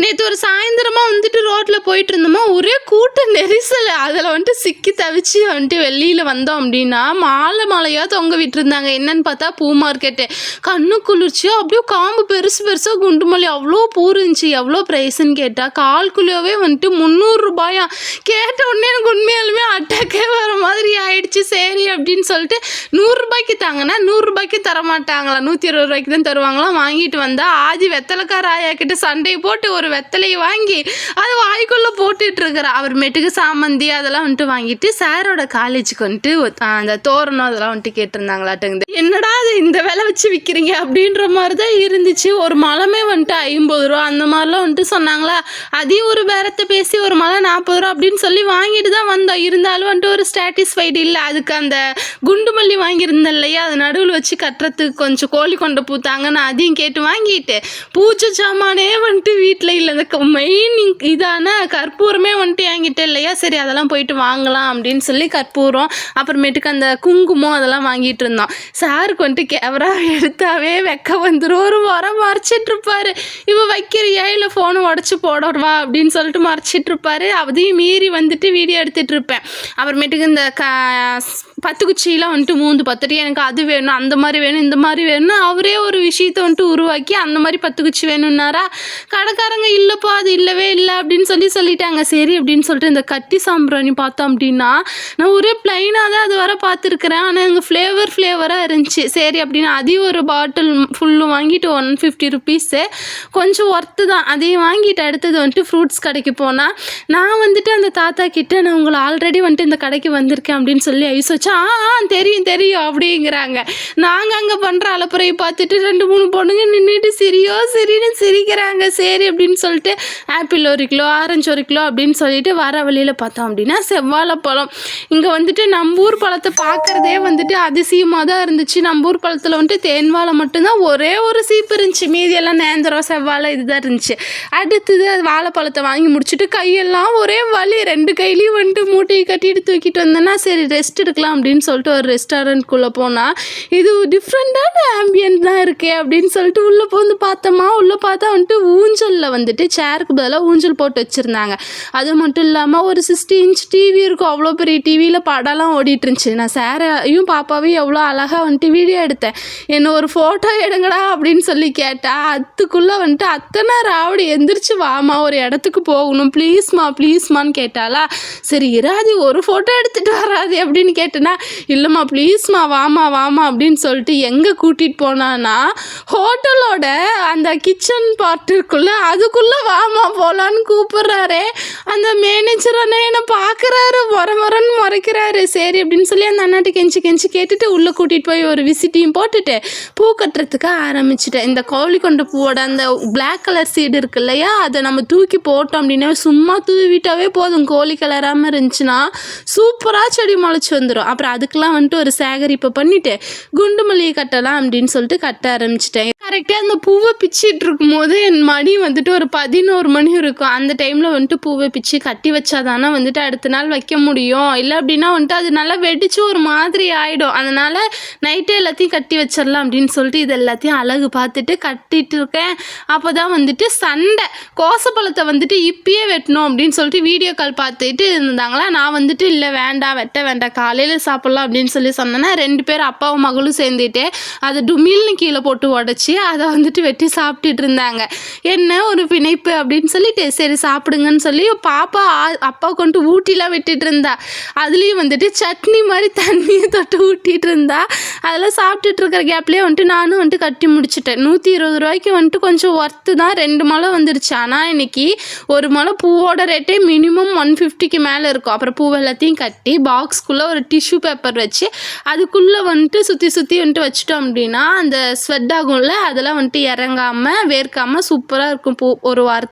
நேற்று ஒரு சாயந்தரமாக வந்துட்டு ரோட்டில் போயிட்டு இருந்தோமா, ஒரே கூட்ட நெரிசல். அதில் வந்துட்டு சிக்கி தவிச்சு வந்துட்டு வெளியில் வந்தோம் அப்படின்னா மாலையாக தொங்க விட்டுருந்தாங்க. என்னன்னு பார்த்தா பூ மார்க்கெட்டு. கண்ணு குளிர்ச்சியாக அப்படியே காம்பு பெருசு பெருசாக குண்டு மல்லி அவ்வளோ பூ இருந்துச்சு. எவ்வளோ ப்ரைஸுன்னு கேட்டால் 1/4 கிலோவே வந்துட்டு 300 ரூபாயா. கேட்ட உடனே எனக்கு உண்மையாலுமே அட்டாக்கே வர மாதிரி ஆயிடுச்சு. சரி அப்படின்னு சொல்லிட்டு 100 ரூபாய்க்கு தாங்கன்னா 100 ரூபாய்க்கு தரமாட்டாங்களா, 120 ரூபாய்க்கு தான் தருவாங்களாம். வாங்கிட்டு வந்தால் ஆதி வெத்தலைக்கார ஆயா கிட்ட சண்டை போட்டு ஒரு வெத்தலையை வாங்கி அது வாய்க்குள்ளே போட்டுட்டு இருக்கிறா. அப்புறமேட்டுக்கு சாமந்தி அதெல்லாம் வந்துட்டு வாங்கிட்டு சாரோட காலேஜுக்கு வந்துட்டு அந்த தோரணம் அதெல்லாம் வந்துட்டு கேட்டிருந்தாங்களாட்டுங்குது. என்னடா அது இந்த விலை வச்சு விற்கிறீங்க அப்படின்ற மாதிரி தான் இருந்துச்சு. ஒரு மலமே வந்துட்டு 50 ரூபா அந்த மாதிரிலாம் வந்துட்டு சொன்னாங்களா. அதையும் ஒரு பேரத்தை பேசி ஒரு மலை 40 ரூபா அப்படின்னு சொல்லி வாங்கிட்டு தான் வந்தோம். இருந்தாலும் வந்துட்டு ஒரு சாட்டிஸ்ஃபைடு இல்லை. அதுக்கு அந்த குண்டு மல்லி வாங்கியிருந்தேன் இல்லையா, அது நடுவில் வச்சு கட்டுறதுக்கு கொஞ்சம் கோழி கொண்டு பூத்தாங்க. நான் அதையும் கேட்டு வாங்கிட்டு பூச்சை சாமானே வந்துட்டு வீட்டில் இல்லை. இந்த மெயின் இதான கற்பூரமே வந்துட்டு என்கிட்ட இல்லையா, சரி அதெல்லாம் போயிட்டு வாங்கலாம் அப்படின்னு சொல்லி கற்பூரம் அப்புறமேட்டுக்கு அந்த குங்குமம் அதெல்லாம் வாங்கிட்டு இருந்தோம். சாருக்கு வந்துட்டு கேமரா எடுத்தாவே வெக்க வந்துடும். ஒரு வாரம் மறைச்சிட்டு இருப்பாரு. இவன் வைக்கிறியா இல்லை ஃபோனை உடச்சி போடுவா அப்படின்னு சொல்லிட்டு மறைச்சிட்டு இருப்பாரு. அதையும் மீறி வந்துட்டு வீடியோ எடுத்துகிட்டு இருப்பேன். அப்புறமேட்டுக்கு இந்த பத்து குச்சியெலாம் வந்துட்டு மூந்து பார்த்துட்டு எனக்கு அது வேணும், அந்த மாதிரி வேணும், இந்த மாதிரி வேணும்னு அவரே ஒரு விஷயத்தை வந்துட்டு உருவாக்கி அந்த மாதிரி 10 குச்சி வேணும்னாரா. கடைக்காரங்க இல்லைப்பா அது இல்லவே இல்லை அப்படின்னு சொல்லிட்டாங்க. சரி அப்படின்னு சொல்லிட்டு இந்த கட்டி சாம்பிராணி பார்த்தோம் அப்படின்னா நான் ஒரே ப்ளைனாக தான் அது வர பார்த்துருக்குறேன். ஆனால் எங்கள் ஃப்ளேவராக இருந்துச்சு. சரி அப்படின்னு அதையும் ஒரு பாட்டில் ஃபுல்லும் வாங்கிட்டு 150 ருபீஸு, கொஞ்சம் ஒர்த்து தான். அதையும் வாங்கிட்டு அடுத்தது வந்துட்டு ஃப்ரூட்ஸ் கடைக்கு போனால் நான் வந்துட்டு அந்த தாத்தா கிட்ட நான் உங்களை ஆல்ரெடி வந்துட்டு இந்த கடைக்கு வந்திருக்கேன் அப்படின்னு சொல்லி ஐஸ் வச்சா தெரியும் அப்படிங்கிறாங்க. நாங்கள் அங்கே பண்ணுற அலப்புறையை பார்த்துட்டு 2-3 பொண்ணுங்க நின்றுட்டு சரின்னு சிரிக்கிறாங்க. சரி அப்படின்னு சொல்லிட்டு ஆப்பிள் 1 கிலோ, ஆரஞ்சு 1 கிலோ அப்படின்னு சொல்லிட்டு வர வழியில் பார்த்தோம் அப்படின்னா செவ்வாழைப்பழம். இங்கே வந்துட்டு நம்பூர் பழத்தை பார்க்குறதே வந்துட்டு அதிசயமாக தான் இருந்துச்சு. நம்பூர் பழத்தில் வந்துட்டு தேன் வாழை மட்டும்தான் ஒரே ஒரு சீப்பு இருந்துச்சு. மீதியெல்லாம் நேந்திரம் செவ்வாழை இதுதான் இருந்துச்சு. அடுத்தது அது வாழைப்பழத்தை வாங்கி முடிச்சுட்டு கையெல்லாம் ஒரே வலி. 2 கையிலையும் வந்துட்டு மூட்டையை கட்டிட்டு தூக்கிட்டு வந்தேன்னா சரி ரெஸ்ட் எடுக்கலாம் அப்படின்னு சொல்லிட்டு ஒரு ரெஸ்டாரண்ட்குள்ளே போனால் இது டிஃப்ரெண்ட்டான ஆம்பியன்ட் தான் இருக்கே அப்படின்னு சொல்லிட்டு உள்ளே போந்து பார்த்தோமா. உள்ளே பார்த்தா வந்துட்டு ஊஞ்சலில் வந்துட்டு சேருக்கு பதிலாக ஊஞ்சல் போட்டு வச்சுருந்தாங்க. அது மட்டும் இல்லாமல் ஒரு 60 இன்ச் டிவி இருக்கும். அவ்வளோ பெரிய டிவியில் படம்லாம் ஓடிட்டு இருந்துச்சு. நான் சாரையும் பாப்பாவையும் எவ்வளோ அழகாக வந்துட்டு வீடியோ எடுத்தேன். என்ன ஒரு ஃபோட்டோ எடுங்கடா அப்படின்னு சொல்லி கேட்டால் அதுக்குள்ளே வந்துட்டு அத்தனை ராவடி எந்திரிச்சு வாமா ஒரு இடத்துக்கு போகணும் ப்ளீஸ்மான்னு கேட்டாலா. சரி இராதி ஒரு ஃபோட்டோ எடுத்துகிட்டு வராது அப்படின்னு கேட்டேன்னா இல்லைம்மா ப்ளீஸ்மா வாமா அப்படின்னு சொல்லிட்டு எங்கே கூட்டிகிட்டு போனான்னா ஹோட்டலோட அந்த கிச்சன் பார்ட்டுக்குள்ளே அதுக்குள்ளே வாமா போகலான்னு கூப்பிட்றாரு. அந்த மேனேஜர் அண்ணா என்னை பார்க்குறாரு, மொரன்னு முறைக்கிறாரு. சரி அப்படின்னு சொல்லி அந்த அண்ணாட்டி கெஞ்சி கேட்டுட்டு உள்ளே கூட்டிகிட்டு போய் ஒரு விசிட்டையும் போட்டுட்டு பூ கட்டுறதுக்கு ஆரம்பிச்சிட்டேன். இந்த கோழி கொண்ட பூவோட அந்த பிளாக் கலர் சீடு இருக்கு இல்லையா, அதை நம்ம தூக்கி போட்டோம் அப்படின்னா சும்மா தூவிட்டாவே போதும். கோழி கலராமல் இருந்துச்சுன்னா சூப்பராக செடி முளைச்சி வந்துடும். அப்புறம் அதுக்கெல்லாம் வந்துட்டு ஒரு சேகரிப்பை பண்ணிவிட்டு குண்டு மல்லிகை கட்டலாம் அப்படின்னு சொல்லிட்டு கட்ட ஆரம்பிச்சிட்டேன். கரெக்டாக அந்த பூவை பிச்சிட்டு இருக்கும்போது என் மணி வந்துட்டு ஒரு 11 மணி இருக்கும். அந்த டைமில் வந்துட்டு பூவை பிச்சு கட்டி வச்சாதானே வந்துட்டு அடுத்த நாள் வைக்க முடியும். இல்லை அப்படின்னா வந்துட்டு அது நல்லா வெடிச்சு ஒரு மாதிரி ஆகிடும். அதனால் நைட்டே எல்லாத்தையும் கட்டி வச்சிடலாம் அப்படின்னு சொல்லிட்டு இது எல்லாத்தையும் அழகு பார்த்துட்டு கட்டிட்டு இருக்கேன். அப்போ தான் வந்துட்டு சண்டை. கோசப்பழத்தை வந்துட்டு இப்பயே வெட்டணும் அப்படின்னு சொல்லிட்டு வீடியோ கால் பார்த்துட்டு இருந்தாங்களா. நான் வந்துட்டு இல்லை வேண்டாம் வெட்ட வேண்டாம் காலையில் சாப்பிட்லாம் அப்படின்னு சொல்லி சொன்னேன்னா 2 பேர் அப்பாவும் மகளும் சேர்ந்துட்டு அதை டுமில்னு கீழே போட்டு உடச்சி அதை வந்துட்டு வெட்டி சாப்பிட்டுட்டு இருந்தாங்க. என்ன ஒரு பிணைப்பு அப்படின்னு சொல்லிட்டு சரி சாப்பிடுங்கன்னு சொல்லி பாப்பா அப்பா கொண்டு ஊட்டிலாம் விட்டுட்டு இருந்தா. அதுலேயும் வந்துட்டு சட்னி மாதிரி தண்ணியை தொட்டு ஊட்டிகிட்டு இருந்தா. அதெல்லாம் சாப்பிட்டுட்டு இருக்கிற கேப்லேயே வந்துட்டு நானும் வந்துட்டு கட்டி முடிச்சிட்டேன். 120 ரூபாய்க்கு வந்துட்டு கொஞ்சம் ஒர்த்து தான். 2 முளை வந்துருச்சு. ஆனால் இன்னைக்கு ஒரு முளை பூவோட ரேட்டே மினிமம் 150க்கு மேலே இருக்கும். அப்புறம் பூவை எல்லாத்தையும் கட்டி பாக்ஸ்க்குள்ளே ஒரு டிஷ்யூ பேப்பர் வச்சு அதுக்குள்ளே வந்துட்டு சுற்றி வந்துட்டு வச்சுட்டோம் அப்படின்னா அந்த ஸ்வெட் ஆகும்ல அதெல்லாம் வந்துட்டு இறங்காமல் வேர்க்காமல் சூப்பராக இருக்கும் பூ ஒரு வாரத்துக்கு.